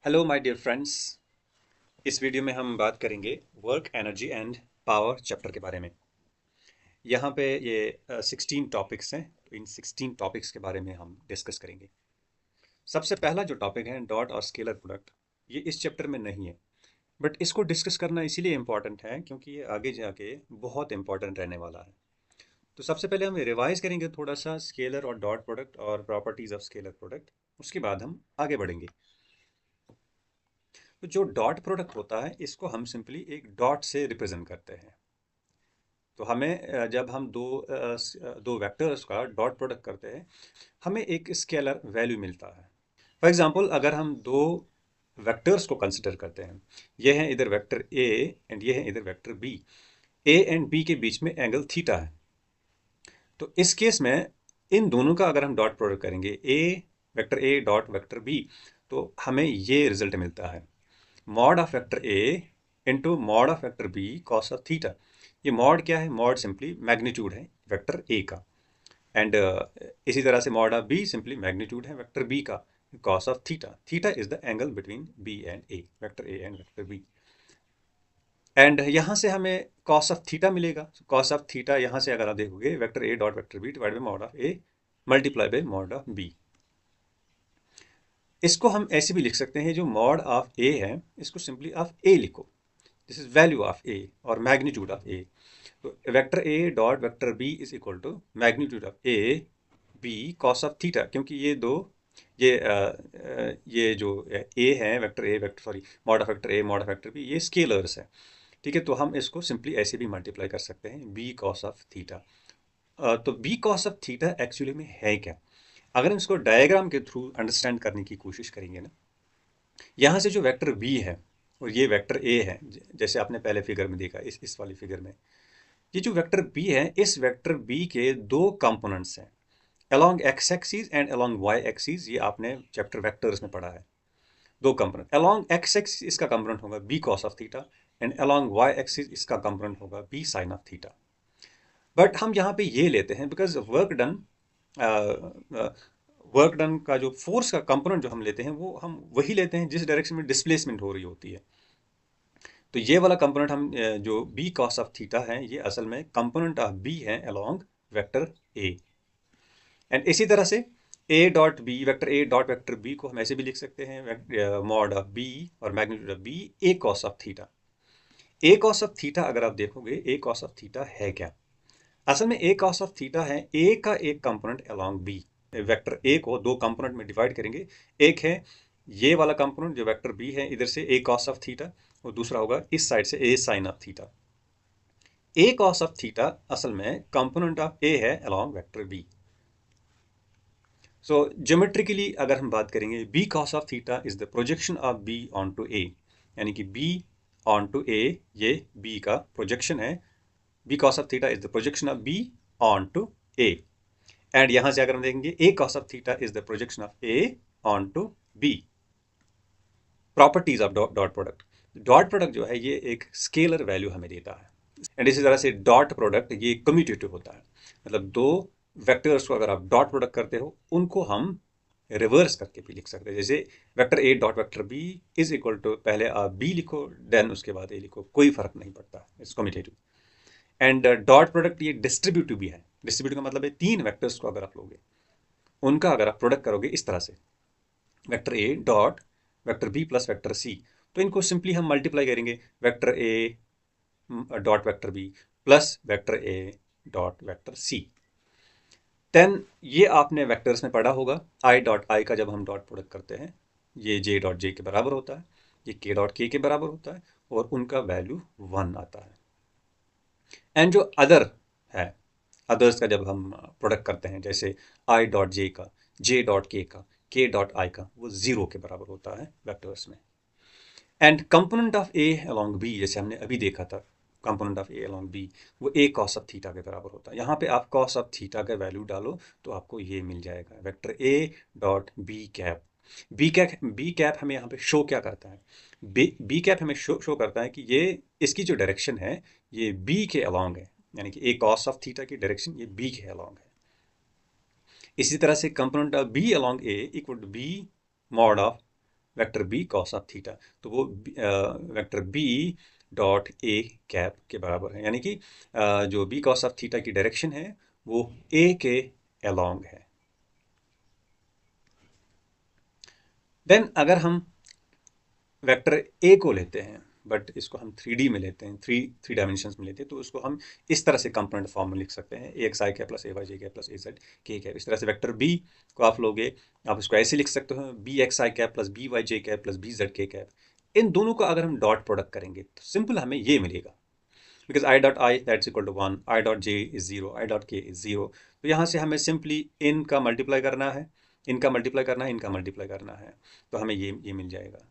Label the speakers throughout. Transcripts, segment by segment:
Speaker 1: Hello my dear friends. इस video में हम बात करेंगे work energy and power chapter के बारे में। यहाँ पे ये 16 टॉपिक्स हैं, तो इन 16 टॉपिक्स के बारे में हम डिस्कस करेंगे। सबसे पहला जो टॉपिक है डॉट और स्केलर प्रोडक्ट, ये इस चैप्टर में नहीं है, बट इसको डिस्कस करना इसीलिए इम्पॉर्टेंट है क्योंकि ये आगे जाके बहुत इम्पॉर्टेंट रहने वाला है। तो सबसे पहले हम रिवाइज करेंगे थोड़ा सा स्केलर और डॉट प्रोडक्ट और प्रॉपर्टीज ऑफ स्केलर प्रोडक्ट, उसके बाद हम आगे बढ़ेंगे। तो जो डॉट प्रोडक्ट होता है इसको हम सिंपली एक डॉट से रिप्रेजेंट करते हैं। तो हमें जब हम दो वेक्टर्स का डॉट प्रोडक्ट करते हैं हमें एक स्केलर वैल्यू मिलता है। फॉर एग्जांपल अगर हम दो वेक्टर्स को कंसिडर करते हैं, ये है इधर वेक्टर ए एंड ये है इधर vector B. A and B के बीच में एंगल थीटा है। तो इस केस में इन दोनों का अगर हम डॉट प्रोडक्ट करेंगे vector A dot vector B, तो हमें ये रिजल्ट मिलता है mod of vector A into mod of vector B cos of theta. ये मॉड क्या है? मॉड सिंपली मैग्नीट्यूड है वेक्टर ए का, एंड इसी तरह से mod of B simply magnitude है वेक्टर बी का cos of theta. Theta is the angle between B and A, vector A and vector B. And यहाँ से हमें कॉस ऑफ थीटा मिलेगा। कॉस ऑफ थीटा यहाँ से अगर आप देखोगे vector A dot vector B divide by mod of A multiply by mod of B. इसको हम ऐसे भी लिख सकते हैं, जो मॉड ऑफ ए है इसको सिंपली ऑफ ए लिखो, this is value of A और मैग्नीट्यूड ऑफ ए। तो vector A dot vector B is equal to magnitude of A B cos of theta, क्योंकि ये जो ए है vector A vector sorry mod of vector A mod of vector B, ये scalars है। ठीक है, तो हम इसको सिंपली ऐसे भी मल्टीप्लाई कर सकते हैं बी कॉस ऑफ थीटा। तो B cos of theta actually में है क्या? अगर हम इसको डायग्राम के थ्रू अंडरस्टैंड करने की कोशिश करेंगे ना, यहाँ से जो वेक्टर बी है और ये वेक्टर ए है, जैसे आपने पहले फिगर में देखा, इस वाली फिगर में ये जो वेक्टर बी है, इस वेक्टर बी के दो कंपोनेंट्स हैं along X axis and along Y axis. ये आपने चैप्टर वेक्टर्स में पढ़ा है। दो कंपोनेंट अलोंग एक्स एक्सिस इसका कंपोनेंट होगा B cos of theta and along Y axis इसका कंपोनेंट होगा B sine of theta. But हम यहाँ पे ये लेते हैं बिकॉज वर्क डन का जो फोर्स का कंपोनेंट जो हम लेते हैं वो हम वही लेते हैं जिस डायरेक्शन में डिस्प्लेसमेंट हो रही होती है। तो ये वाला कंपोनेंट हम जो बी कॉस ऑफ थीटा है, ये असल में कंपोनेंट ऑफ बी है अलोंग वेक्टर ए। एंड इसी तरह से A dot B vector A dot vector B को हम ऐसे भी लिख सकते हैं मॉड ऑफ बी और magnitude of B A cos of theta. A cos of theta अगर आप देखोगे ए कॉस ऑफ थीटा है क्या? असल में ए कॉस ऑफ थीटा है ए का एक component along B. Vector A को दो कंपोनेंट में डिवाइड करेंगे, एक है ये वाला कंपोनेंट जो वेक्टर बी है, इधर से ए कॉस ऑफ थीटा, और दूसरा होगा इस साइड से A sine of theta. A cos of theta असल में कंपोनेंट ऑफ ए है along vector B. So geometrically अगर हम बात करेंगे, B cos of theta is the projection of B on to A, यानी कि बी ऑन टू ए ये बी का प्रोजेक्शन है। B cos of theta is the projection of B on to A. And यहां से अगर हम देखेंगे A cos of theta is the projection of A on to B. Properties of dot product, dot product जो है ये एक scalar value हमें देता है। एंड इसी तरह से डॉट प्रोडक्ट ये कम्यूटेटिव होता है, मतलब दो वेक्टर्स को अगर आप डॉट प्रोडक्ट करते हो उनको हम रिवर्स करके भी लिख सकते हैं। जैसे vector A dot vector B is equal to, पहले आप बी लिखो देन उसके बाद ए लिखो, कोई फर्क नहीं पड़ता, it's commutative. And dot product ये डिस्ट्रीब्यूटिव भी है। डिस्ट्रीब्यूटिव का मतलब है तीन वेक्टर्स को अगर आप लोगे, उनका अगर आप प्रोडक्ट करोगे इस तरह से vector A dot vector B plus vector C, तो इनको सिंपली हम मल्टीप्लाई करेंगे vector A dot vector B plus vector A dot vector C. Then ये आपने वेक्टर्स में पढ़ा होगा, आई डॉट आई का जब हम डॉट प्रोडक्ट करते हैं ये जे डॉट जे के बराबर होता है, ये के डॉट के बराबर होता है, और उनका वैल्यू 1 आता है। एंड जो अदर है, अदर्स का जब हम प्रोडक्ट करते हैं, जैसे आई डॉट जे का जे डॉट के डॉट आई का, वो 0 के बराबर होता है वेक्टर्स में। And component of A along B, जैसे हमने अभी देखा था, component of A along B वो ए कॉस ऑफ थीटा के बराबर होता है। यहाँ पे आप कॉस ऑफ थीटा का वैल्यू डालो तो आपको ये मिल जाएगा vector A dot B cap. B cap हमें यहाँ पे शो क्या करता है? बी कैप हमें शो करता है कि ये इसकी जो डायरेक्शन है ये बी के अलोंग है, यानी कि ए कॉस ऑफ थीटा की डायरेक्शन ये बी के अलोंग है। इसी तरह से component of B along A equal to B mod of vector B cos of theta, तो वो vector B dot A cap के बराबर है, यानी कि जो बी कॉस ऑफ थीटा की डायरेक्शन है वो ए के अलोंग है। देन अगर हम वेक्टर ए को लेते हैं, बट इसको हम 3D में लेते हैं, थ्री डायमेंशंस में लेते हैं, तो उसको हम इस तरह से कंपोनेंट फॉर्म में लिख सकते हैं, ए x I cap plus A Y J cap plus A Z के कैप। इस तरह से वेक्टर बी को आप लोगे, आप इसको ऐसे लिख सकते हो, बी एक्स आई कैप प्लस बी वाई जे कैप प्लस बी जेड के कैप। इन दोनों को अगर हम डॉट प्रोडक्ट करेंगे तो सिंपल हमें ये मिलेगा, because I dot I that's equal to 1, I dot J is 0, I dot K is 0। तो यहाँ से हमें सिंपली इनका मल्टीप्लाई करना है, इनका मल्टीप्लाई करना है, इनका मल्टीप्लाई करना है, तो हमें ये मिल जाएगा।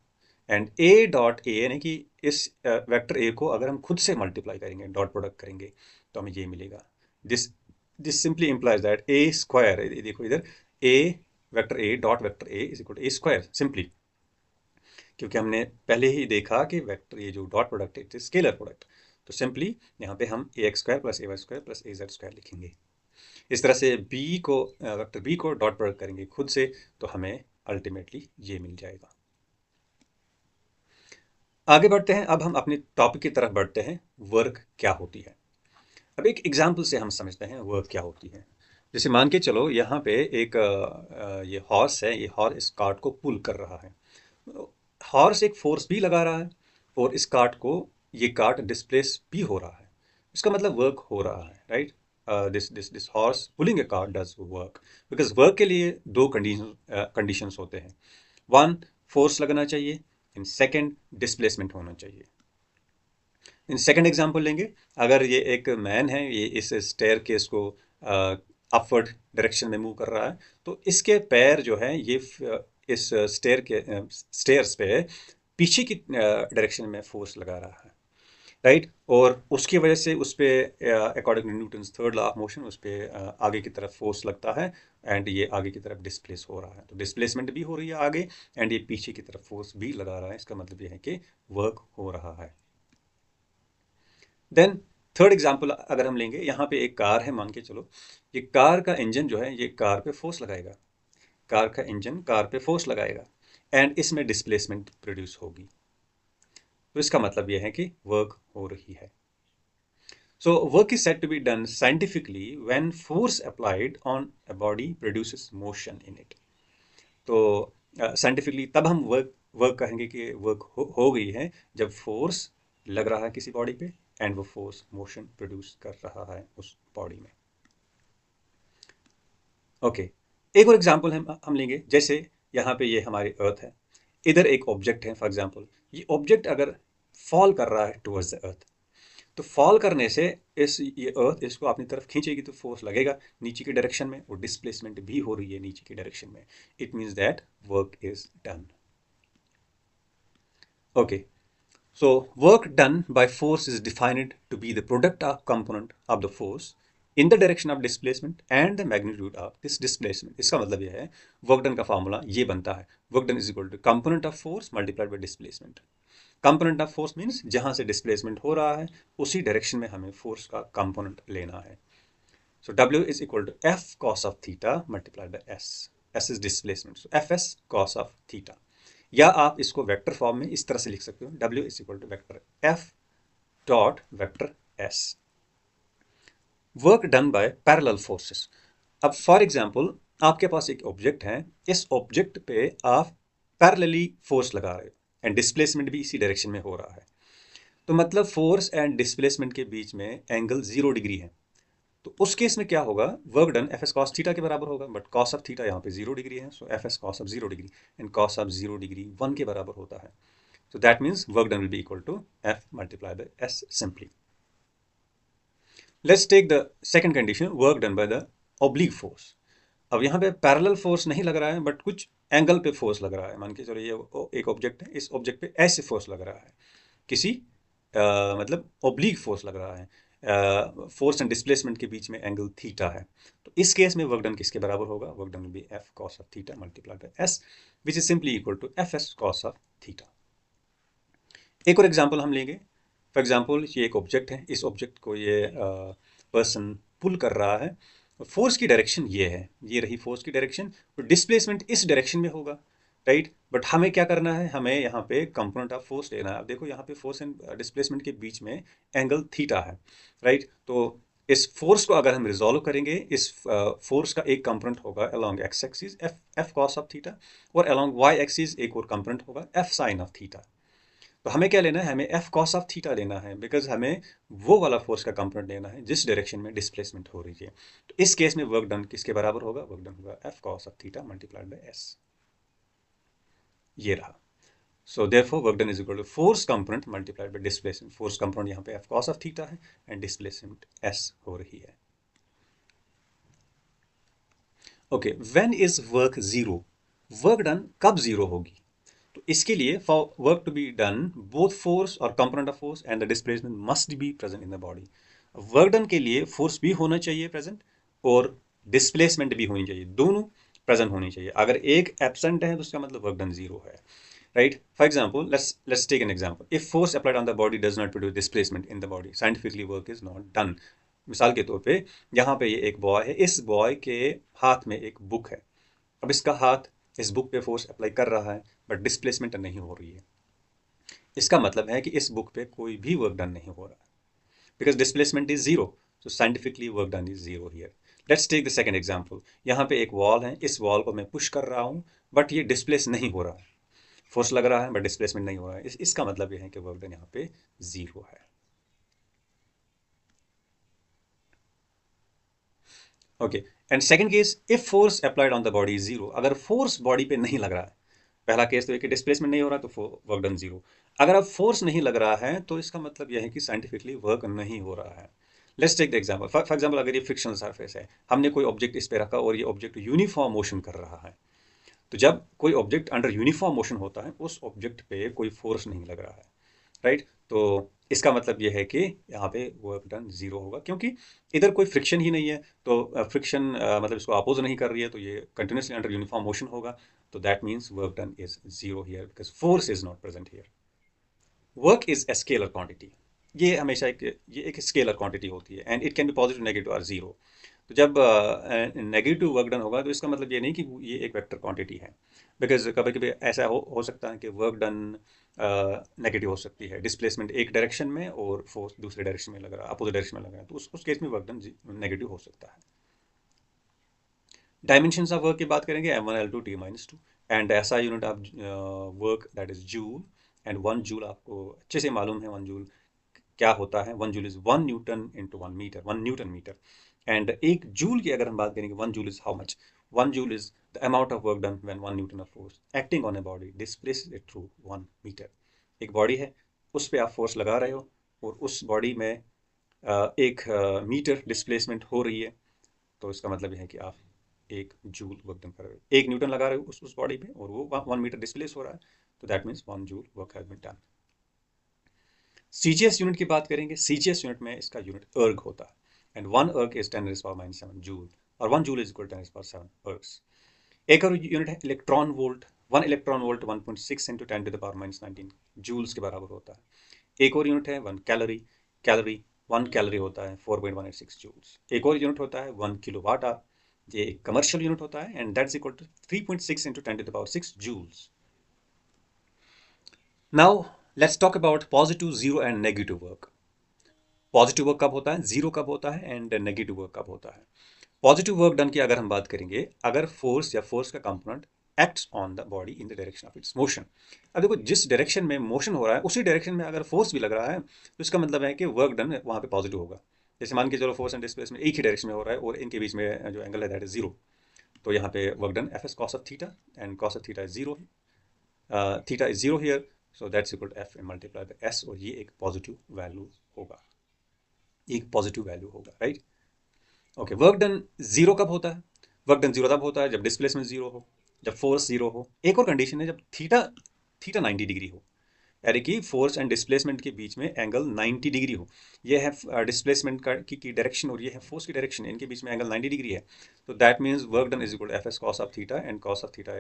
Speaker 1: एंड ए डॉट ए, यानी कि इस वेक्टर ए को अगर हम खुद से मल्टीप्लाई करेंगे, डॉट प्रोडक्ट करेंगे, तो हमें ये मिलेगा। This this simply implies that A square, देखो इधर, A vector A dot vector A is equal to A square, simply, क्योंकि हमने पहले ही देखा कि वेक्टर ये जो डॉट प्रोडक्ट है इट इज स्केलर प्रोडक्ट, तो सिंपली यहाँ पे हम A X square plus A Y square plus A Z square लिखेंगे। इस तरह से बी को वेक्टर बी को डॉट प्रोडक्ट करेंगे खुद से, तो हमें अल्टीमेटली ये मिल जाएगा। आगे बढ़ते हैं, अब हम अपने टॉपिक की तरफ बढ़ते हैं, वर्क क्या होती है। अब एक एग्जाम्पल से हम समझते हैं वर्क क्या होती है। जैसे मान के चलो यहाँ पे एक ये हॉर्स है, ये हॉर्स इस कार्ट को पुल कर रहा है, हॉर्स एक फोर्स भी लगा रहा है और इस कार्ट को, ये कार्ट डिस्प्लेस भी हो रहा है, इसका मतलब वर्क हो रहा है, right. This horse pulling a cart does work, because work के लिए दो कंडीशंस होते हैं, वन फोर्स लगना चाहिए, इन सेकेंड डिस्प्लेसमेंट होना चाहिए। इन सेकेंड एग्जाम्पल लेंगे, अगर ये एक मैन है, ये इस स्टेयर केस को अपवर्ड डायरेक्शन में मूव कर रहा है, तो इसके पैर जो है ये इस स्टेयर्स पे पीछे की डायरेक्शन में फोर्स लगा रहा है, राइट। और उसकी वजह से उस पर according to Newton's third law of motion उस पर आगे की तरफ फोर्स लगता है एंड ये आगे की तरफ डिस्प्लेस हो रहा है, तो डिस्प्लेसमेंट भी हो रही है आगे एंड ये पीछे की तरफ फोर्स भी लगा रहा है, इसका मतलब ये है कि वर्क हो रहा है। देन थर्ड एग्जाम्पल अगर हम लेंगे, यहाँ पे एक कार है, मान के चलो ये कार का इंजन जो है ये कार पे फोर्स लगाएगा, कार का इंजन कार पे फोर्स लगाएगा एंड इसमें डिस्प्लेसमेंट प्रोड्यूस होगी, तो इसका मतलब यह है कि वर्क हो रही है। So work is said to be done scientifically when force applied on a body produces motion in it. तो साइंटिफिकली तब हम वर्क कहेंगे कि वर्क हो गई है जब फोर्स लग रहा है किसी बॉडी पे एंड वो फोर्स मोशन प्रोड्यूस कर रहा है उस बॉडी में। ओके, एक और एग्जांपल हम लेंगे, जैसे यहाँ पे ये हमारी अर्थ है, इधर एक ऑब्जेक्ट है, फॉर एग्जांपल ये ऑब्जेक्ट अगर फॉल कर रहा है टुवर्ड्स द अर्थ, तो फॉल करने से ये अर्थ इसको अपनी तरफ खींचेगी तो फोर्स लगेगा नीचे की डायरेक्शन में और डिस्प्लेसमेंट भी हो रही है नीचे की डायरेक्शन में, it means that work is done. Okay, so work done by force is defined to be the product of component of the force in the direction of displacement and the magnitude of this displacement। इसका मतलब यह है work done का formula ये बनता है, work done is equal to component of force multiplied by displacement. Component of force means जहां से डिस्प्लेसमेंट हो रहा है उसी डायरेक्शन में हमें फोर्स का कंपोनेंट लेना है। So W is equal to F cos of theta multiplied by S, S is displacement, so F S cos of theta. या आप इसको वेक्टर फॉर्म में इस तरह से लिख सकते हो, W is equal to vector F dot vector S. Work done by parallel forces. अब फॉर एग्जांपल आपके पास एक ऑब्जेक्ट है, इस ऑब्जेक्ट पे आप पैरेलली फोर्स लगा रहे हो एंड डिस्प्लेसमेंट भी इसी डायरेक्शन में हो रहा है, तो मतलब फोर्स एंड डिस्प्लेसमेंट के बीच में एंगल 0 डिग्री है, तो उस केस में क्या होगा, work done F S cos theta के बराबर होगा, बट कॉस ऑफ थीटा यहाँ पे 0 डिग्री है, so F S cos of 0 degree and cos of 0 degree 1 के बराबर होता है, so that means work done will be equal to F multiplied by S simply. Let's take the second condition, work done by the oblique force. अब यहाँ पे parallel force नहीं लग रहा है बट कुछ एंगल पे फोर्स लग रहा है, मान के चलो ये एक ऑब्जेक्ट है, इस ऑब्जेक्ट पे ऐसे फोर्स लग रहा है, किसी मतलब ओब्लीक फोर्स लग रहा है, फोर्स एंड डिस्प्लेसमेंट के बीच में एंगल थीटा है, तो इस केस में वर्क डन किसके बराबर होगा, work done will be F cos of theta multiplied by S which is simply equal to F S cos of theta. एक और एग्जांपल हम लेंगे, फॉर एग्जांपल ये एक ऑब्जेक्ट है, इस ऑब्जेक्ट को ये पर्सन पुल कर रहा है, फोर्स की डायरेक्शन ये है, ये रही फोर्स की डायरेक्शन, तो डिस्प्लेसमेंट इस डायरेक्शन में होगा, राइट। बट हमें क्या करना है, हमें यहाँ पे कंपोनेंट ऑफ फोर्स लेना है। अब देखो यहाँ पे फोर्स एंड डिस्प्लेसमेंट के बीच में एंगल थीटा है, राइट। तो इस फोर्स को अगर हम रिजॉल्व करेंगे, इस फोर्स का एक कंपोनेंट होगा along X axis F F cos of theta, और अलोंग वाई एक्सिस एक और कंपोनेंट होगा एफ साइन ऑफ थीटा। तो हमें क्या लेना है, हमें एफ कॉस ऑफ थीटा लेना है, बिकॉज हमें वो वाला फोर्स का कंपोनेंट लेना है जिस डायरेक्शन में डिस्प्लेसमेंट हो रही है। तो इस केस में वर्क डन किसके बराबर होगा, वर्क डन होगा F cos of theta multiplied by S. ये रहा। So therefore work done is equal to force component multiplied by displacement. Force component यहाँ पे f cos of theta है and displacement s हो रही है। Okay, when is work zero? Work done कब zero होगी? तो इसके लिए for work to be done, both force और component of force and the displacement must be present in the body. Work done के लिए force भी होना चाहिए present और displacement भी होनी चाहिए, दोनों present होनी चाहिए। अगर एक absent है तो उसका मतलब work done zero है। Right? For example, let's take an example. If force applied on the body does not produce displacement in the body, scientifically work is not done. मिसाल के तौर पे यहाँ पे ये एक बॉय है, इस बॉय के हाथ में एक बुक है। अब इसका हाथ इस बुक पे फोर्स अप्लाई कर रहा है बट डिस्प्लेसमेंट नहीं हो रही है। इसका मतलब है कि इस बुक पे कोई भी वर्क डन नहीं हो रहा, because displacement is zero. So scientifically work done is zero here. Let's take the second example. यहाँ पे एक वॉल है, इस वॉल को मैं पुश कर रहा हूँ बट ये डिस्प्लेस नहीं हो रहा है, फोर्स लग रहा है बट डिस्प्लेसमेंट नहीं हो रहा है। इसका मतलब यह है कि वर्क डन यहाँ पे जीरो है। Okay, and second case, if force applied on the body is zero. अगर फोर्स बॉडी पे नहीं लग रहा है, पहला केस तो एक डिस्प्लेसमेंट नहीं हो रहा तो वर्क डन जीरो। अगर अब फोर्स नहीं लग रहा है तो इसका मतलब यह है कि साइंटिफिकली वर्क नहीं हो रहा है। Let's take the example. For example, अगर ये फ्रिक्शनल सरफेस है, हमने कोई ऑब्जेक्ट इस पे रखा और ये ऑब्जेक्ट यूनिफॉर्म मोशन कर रहा है, तो जब कोई ऑब्जेक्ट अंडर यूनिफॉर्म मोशन होता है उस ऑब्जेक्ट पे कोई फोर्स नहीं लग रहा है, राइट। तो इसका मतलब यह है कि यहाँ पे वर्क डन जीरो होगा, क्योंकि इधर कोई फ्रिक्शन ही नहीं है। तो फ्रिक्शन मतलब इसको अपोज नहीं कर रही है, तो ये कंटिन्यूसली अंडर यूनिफॉर्म मोशन होगा। तो that means work done is zero here because force is not present here. Work is a scalar quantity. ये हमेशा ये एक स्केलर क्वांटिटी होती है and it can be positive, negative और जीरो। तो जब नेगेटिव वर्क डन होगा तो इसका मतलब ये नहीं कि ये एक वेक्टर क्वांटिटी है, बिकॉज कभी कभी ऐसा हो सकता है कि वर्क डन नेगेटिव हो सकती है, डिस्प्लेसमेंट एक डायरेक्शन में और फोर्स दूसरे डायरेक्शन में लग रहा है, अपोजिट डायरेक्शन में लग रहा है, तो उस केस में वर्क डन नेगेटिव हो सकता है। डायमेंशंस ऑफ वर्क की बात करेंगे, m1 l2 t-2 एंड ऐसा unit of work that is joule. And 1 joule आपको अच्छे से मालूम है, 1 जूल क्या होता है। 1 joule is 1 newton into 1 metre, 1 newton metre. And एक जूल की अगर हम बात करेंगे, 1 joule is how much, 1 joule is the amount of work done when 1 newton of force acting on a body displaces it through 1 metre. एक body है, उस पर आप फोर्स लगा रहे हो और उस बॉडी में एक मीटर डिस्प्लेसमेंट हो रही है, तो इसका मतलब यह है कि आप एक जूल वर्क डन कर रहे हो, एक न्यूटन लगा रहे हो उस बॉडी पे और वो 1 मीटर डिस्प्लेस हो रहा है, तो that means 1 joule work has been done. CGS unit की बात करेंगे, सीजीएस यूनिट में इसका यूनिट अर्ग होता है एंड 1 अर्ग इज 10⁻⁻7 जूल और 1 joule is equal to 10⁻7 ergs. एक और यूनिट है electron volt. 1 electron volt 1.6 into 10⁻⁻19 joules के बराबर होता है। एक और यूनिट है 1 कैलोरी। कैलोरी 1 कैलोरी होता है 4.186 जूल्स। एक और यूनिट होता है 1 किलोवाट आवर, ये एक कमर्शियल यूनिट होता है and that's equal to 3.6 into 10⁻6 joules. Now let's talk about positive, zero and negative work. Positive work कब होता है, जीरो कब होता है एंड नेगेटिव वर्क कब होता है। पॉजिटिव वर्क डन की अगर हम बात करेंगे, अगर फोर्स या फोर्स का component acts on the body in the direction of its motion. अब देखो, जिस डायरेक्शन में मोशन हो रहा है उसी डायरेक्शन में अगर फोर्स भी लग रहा है तो इसका मतलब है कि वर्क डन वहाँ पे पॉजिटिव होगा। जैसे मान के चलो फोर्स एंड डिस्प्लेसमेंट एक ही डायरेक्शन में हो रहा है और इनके बीच में जो एंगल है दैट इज जीरो, तो यहाँ पे work done F S cos of theta and cos of theta is zero, theta is zero here, so that's equal to F multiply by S, और ये एक पॉजिटिव वैल्यू होगा, एक positive value होगा, right. Okay, work done zero कब होता है, work done zero तब होता है जब डिस्प्लेसमेंट जीरो हो, जब फोर्स जीरो हो। एक और कंडीशन है जब थीटा थीटा 90 डिग्री हो, यानी कि फोर्स एंड डिस्प्लेसमेंट के बीच में एंगल 90 डिग्री हो। ये है डिस्प्लेसमेंट की डायरेक्शन और ये है फोर्स की डायरेक्शन, इनके बीच में एंगल 90 डिग्री है। तो that means work done is equal to F S cos of theta and cos of theta,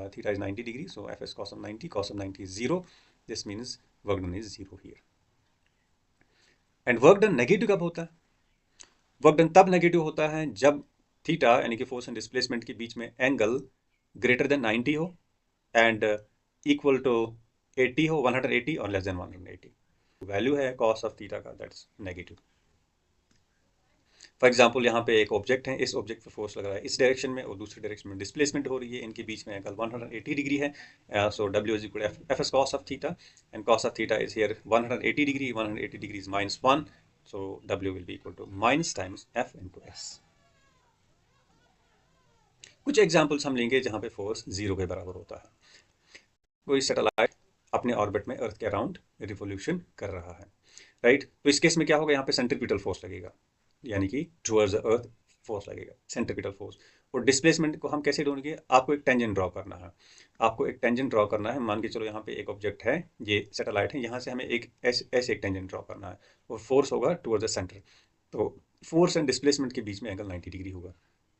Speaker 1: theta is 90 degree, so F S cos of 90, cos of 90 is zero, this means work done is zero here. And work done negative कब होता है, work done तब negative होता है जब theta यानी कि force and displacement के बीच में एंगल ग्रेटर देन 90 हो एंड इक्वल टू 80 हो, 180 और लेस देन 180। वैल्यू है कॉस ऑफ थीटा का, दैट्स नेगेटिव। फॉर एग्जाम्पल यहाँ पे एक ऑब्जेक्ट है, इस ऑब्जेक्ट पे फोर्स लग रहा है इस डायरेक्शन में और दूसरी डायरेक्शन में डिस्प्लेसमेंट हो रही है, इनके बीच में एंगल 180 डिग्री है। So W is equal F S cos of theta, and cos of theta is here 180 degree, 180 degree is -1, so W will be equal to minus times F into S. कुछ examples हम लेंगे जहाँ पे force 0 के बराबर होता है। कोई सैटेलाइट अपने ऑर्बिट में अर्थ के अराउंड रिवोल्यूशन कर रहा है, राइट। तो इस केस में क्या होगा, यहाँ पे सेंट्रीपिटल फोर्स लगेगा, यानी कि टुवर्ड्स द अर्थ फोर्स लगेगा, सेंट्रीपिटल फोर्स। और डिस्प्लेसमेंट को हम कैसे ढूंढेंगे, आपको एक टेंजेंट ड्रॉ करना है, आपको एक टेंजेंट ड्रॉ करना है। मान के चलो यहाँ पे एक ऑब्जेक्ट है, ये सैटेलाइट है, यहाँ से हमें एक ऐसे एक टेंजेंट ड्रॉ करना है और फोर्स होगा टुवर्ड्स द सेंटर। तो फोर्स एंड डिस्प्लेसमेंट के बीच में एंगल 90 डिग्री होगा,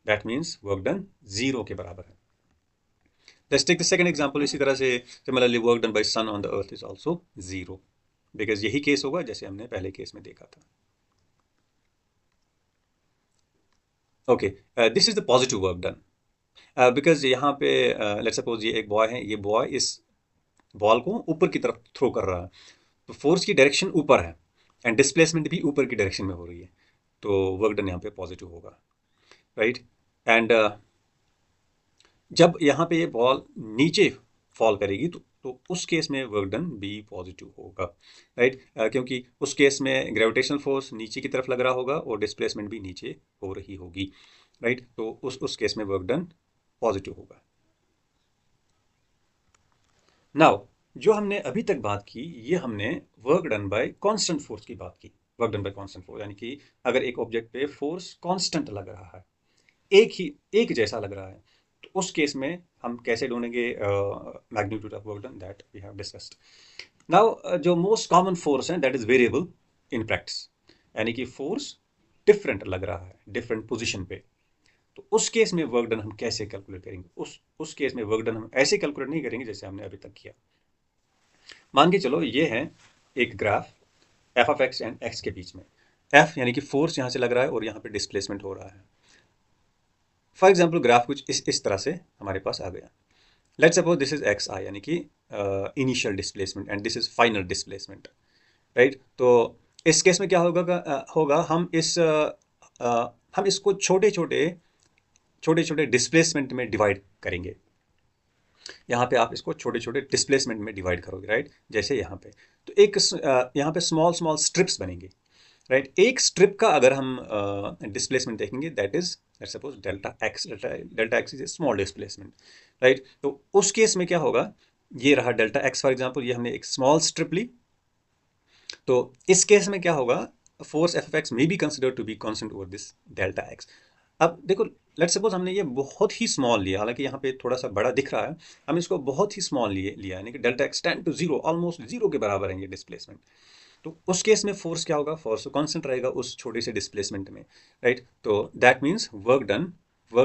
Speaker 1: दैट मीन्स वर्क डन 0 के बराबर है। Let's take the second example। इसी तरह से similarly work done by sun on the earth is also 0, because यही केस होगा जैसे हमने पहले केस में देखा था। Okay, this is the positive work done, because यहाँ पे let's suppose ये एक बॉय है, ये बॉय इस बॉल को ऊपर की तरफ थ्रो कर रहा है, तो फोर्स की डायरेक्शन ऊपर है एंड डिस्प्लेसमेंट भी ऊपर की डायरेक्शन में हो रही है, तो वर्क डन यहाँ पे पॉजिटिव होगा, राइट। एंड जब यहाँ पे ये बॉल नीचे फॉल करेगी तो उस केस में वर्क डन भी पॉजिटिव होगा, राइट, क्योंकि उस केस में ग्रेविटेशनल फोर्स नीचे की तरफ लग रहा होगा और डिस्प्लेसमेंट भी नीचे हो रही होगी, राइट। तो उस केस में वर्क डन पॉजिटिव होगा। नाउ जो हमने अभी तक बात की, ये हमने work done bye constant force की बात की। Work done bye constant force यानी कि अगर एक ऑब्जेक्ट पे फोर्स कांस्टेंट लग रहा है, एक जैसा लग रहा है, तो उस केस में हम कैसे ढूंढेंगे magnitude of work done, that we have discussed. Now जो मोस्ट कॉमन फोर्स है that is variable in practice, यानी कि फोर्स डिफरेंट लग रहा है डिफरेंट पोजीशन पे, तो उस केस में वर्क डन हम कैसे कैलकुलेट करेंगे। उस केस में वर्क डन हम ऐसे कैलकुलेट नहीं करेंगे जैसे हमने अभी तक किया। मान के चलो ये है एक graph F of x and x के बीच में, एफ यानी कि फोर्स यहाँ से लग रहा है और यहाँ पे डिस्प्लेसमेंट हो रहा है। फॉर एग्जाम्पल ग्राफ कुछ इस तरह से हमारे पास आ गया। Let's suppose this is X I, यानी कि initial displacement and this is final displacement, right. तो इस केस में क्या होगा हम इसको छोटे छोटे डिस्प्लेसमेंट में डिवाइड करेंगे। यहाँ पे आप इसको छोटे छोटे डिस्प्लेसमेंट में डिवाइड करोगे, राइट। जैसे यहाँ पे तो एक यहाँ पे स्मॉल स्मॉल स्ट्रिप्स बनेंगे, राइट। एक स्ट्रिप का अगर हम डिस्प्लेसमेंट देखेंगे that is let's suppose delta x is a small displacement, right. तो उस केस में क्या होगा, ये रहा डेल्टा एक्स फॉर एग्जांपल, ये हमने एक स्मॉल स्ट्रिप ली, तो इस केस में क्या होगा, force F X may be considered to be constant over this delta X. अब देखो लेट्स सपोज हमने ये बहुत ही स्मॉल लिया, हालांकि यहाँ पे थोड़ा सा बड़ा दिख रहा है, हम इसको बहुत ही स्मॉल लिया यानी कि delta X tend to zero, almost zero के बराबर है ये डिस्प्लेसमेंट। तो उस केस में फोर्स क्या होगा, फोर्स तो कांस्टेंट रहेगा उस छोटे से डिस्प्लेसमेंट में, राइट। तो that means work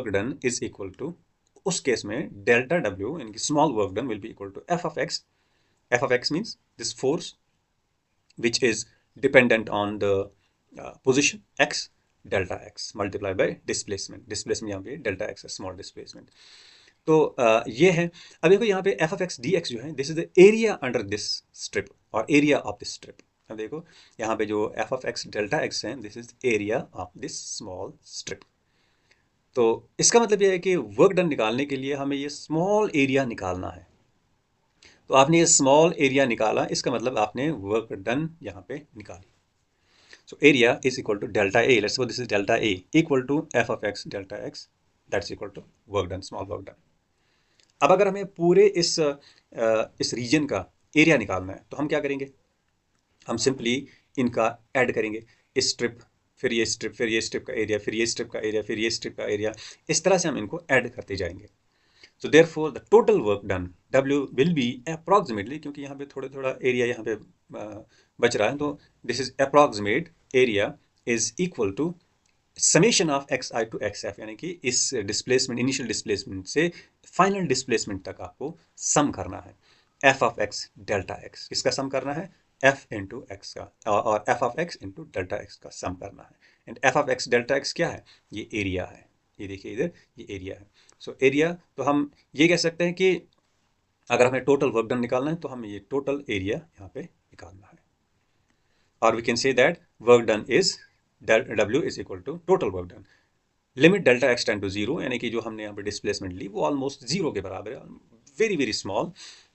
Speaker 1: done is equal to, उस केस में डेल्टा डब्ल्यू यानी कि small work done will be equal to F of X. F of X means this force which is dependent on the position x, delta x multiplied by displacement यहाँ पे delta x है small displacement। तो ये है। अब देखो यहाँ पे f of x dx जो है, this is the area under this strip और एरिया ऑफ दिस स्ट्रिप। अब देखो यहाँ पे जो f of x delta x है, this is area of this small strip. तो इसका मतलब ये है कि वर्क डन निकालने के लिए हमें ये स्मॉल एरिया निकालना है। तो आपने ये स्मॉल एरिया निकाला, इसका मतलब आपने वर्क डन यहाँ पे निकाली। So area is equal to delta A. Let's suppose this is delta A equal to f of x delta x. That's equal to work done, small work done. अब अगर हमें पूरे इस रीजन का area निकालना है तो हम क्या करेंगे, हम सिंपली इनका ऐड करेंगे, इस स्ट्रिप फिर ये स्ट्रिप फिर ये स्ट्रिप का एरिया फिर ये स्ट्रिप का एरिया फिर ये स्ट्रिप का एरिया, इस तरह से हम इनको ऐड करते जाएंगे। So therefore the total work done W will be approximately, क्योंकि यहाँ पे थोड़ा थोड़ा एरिया यहाँ पे बच रहा है, तो this is approximate area is equal to summation of xi to xf, यानी कि इस डिस्प्लेसमेंट इनिशियल डिस्प्लेसमेंट से फाइनल डिस्प्लेसमेंट तक आपको सम करना है। f of x delta x इसका सम करना है, f इंटू एक्स का, और f of x into delta x का सम करना है। And f of x delta x क्या है, ये एरिया है, ये देखिए इधर ये एरिया है। सो एरिया, तो हम ये कह सकते हैं कि अगर हमें टोटल वर्क डन निकालना है तो हमें ये टोटल एरिया यहाँ पे निकालना है, और we can say that work done is W is equal to total work done. Limit delta X tend to zero, यानी कि जो हमने यहाँ पे डिस्प्लेसमेंट ली वो ऑलमोस्ट जीरो के बराबर है, very very small,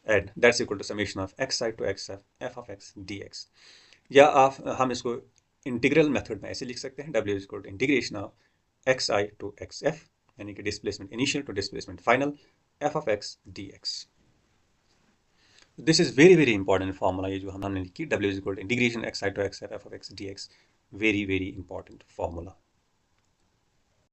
Speaker 1: and that's equal to summation of X I to X F of X D X. या हम इसको इंटीग्रल मेथड में ऐसे लिख सकते हैं, W is equal to integration of X I to X F, यानी कि displacement initial to displacement final F of X D X. This is very very important formula, ये जो हमने लिखी W is equal to integration X I to X F of X D X, very very important formula.